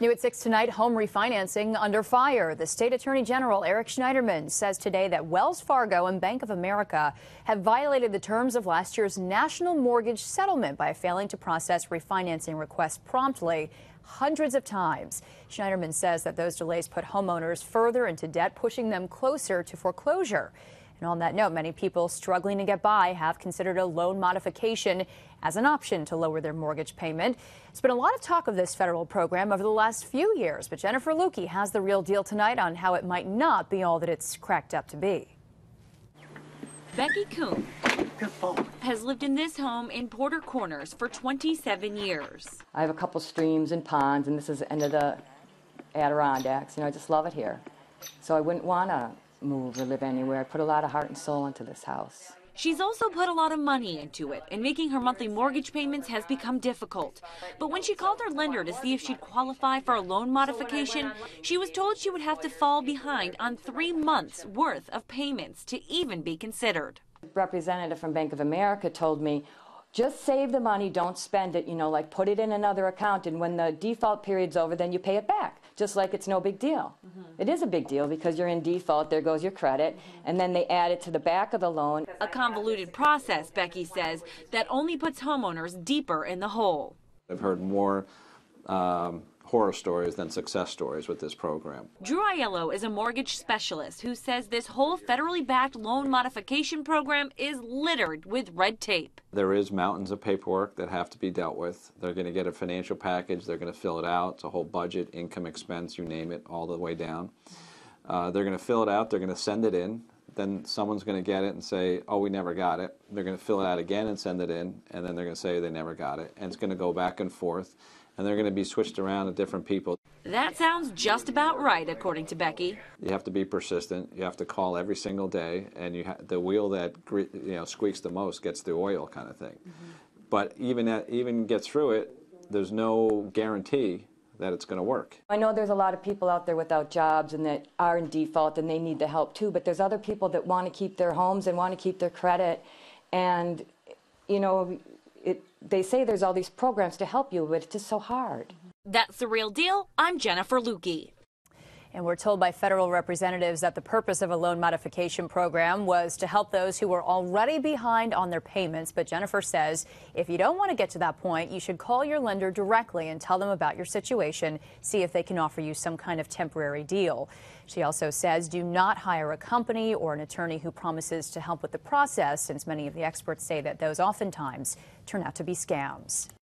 New at 6 tonight, home refinancing under fire. The state attorney general, Eric Schneiderman, says today that Wells Fargo and Bank of America have violated the terms of last year's national mortgage settlement by failing to process refinancing requests promptly hundreds of times. Schneiderman says that those delays put homeowners further into debt, pushing them closer to foreclosure. And on that note, many people struggling to get by have considered a loan modification as an option to lower their mortgage payment. There's been a lot of talk of this federal program over the last few years, but Jennifer Loogie has the real deal tonight on how it might not be all that it's cracked up to be. Becky Kuhn has lived in this home in Porter Corners for 27 years. I have a couple streams and ponds, and this is the end of the Adirondacks. I just love it here. So I wouldn't want to move or live anywhere. I put a lot of heart and soul into this house. She's also put a lot of money into it, and making her monthly mortgage payments has become difficult. But when she called her lender to see if she'd qualify for a loan modification, she was told she would have to fall behind on 3 months' worth of payments to even be considered. A representative from Bank of America told me, just save the money, don't spend it, like put it in another account, and when the default period's over, then you pay it back, just like it's no big deal. It is a big deal because you're in default, there goes your credit, and then they add it to the back of the loan. A convoluted process, Becky says, that only puts homeowners deeper in the hole. I've heard more horror stories than success stories with this program. Drew Aiello is a mortgage specialist who says this whole federally backed loan modification program is littered with red tape. There is mountains of paperwork that have to be dealt with. They're going to get a financial package, they're going to fill it out. It's a whole budget, income, expense, you name it, all the way down. They're going to fill it out, they're going to send it in. Then someone's going to get it and say, oh, we never got it. They're going to fill it out again and send it in, and then they're going to say they never got it. And it's going to go back and forth, and they're going to be switched around to different people. That sounds just about right, according to Becky. You have to be persistent. You have to call every single day, and the wheel that squeaks the most gets the oil, kind of thing. But even get through it, there's no guarantee that it's going to work. I know there's a lot of people out there without jobs and that are in default and they need the help too, but there's other people that want to keep their homes and want to keep their credit, and they say there's all these programs to help you, but it's just so hard. That's the real deal. I'm Jennifer Loogie. And we're told by federal representatives that the purpose of a loan modification program was to help those who were already behind on their payments. But Jennifer says if you don't want to get to that point, you should call your lender directly and tell them about your situation, see if they can offer you some kind of temporary deal. She also says do not hire a company or an attorney who promises to help with the process, since many of the experts say that those oftentimes turn out to be scams.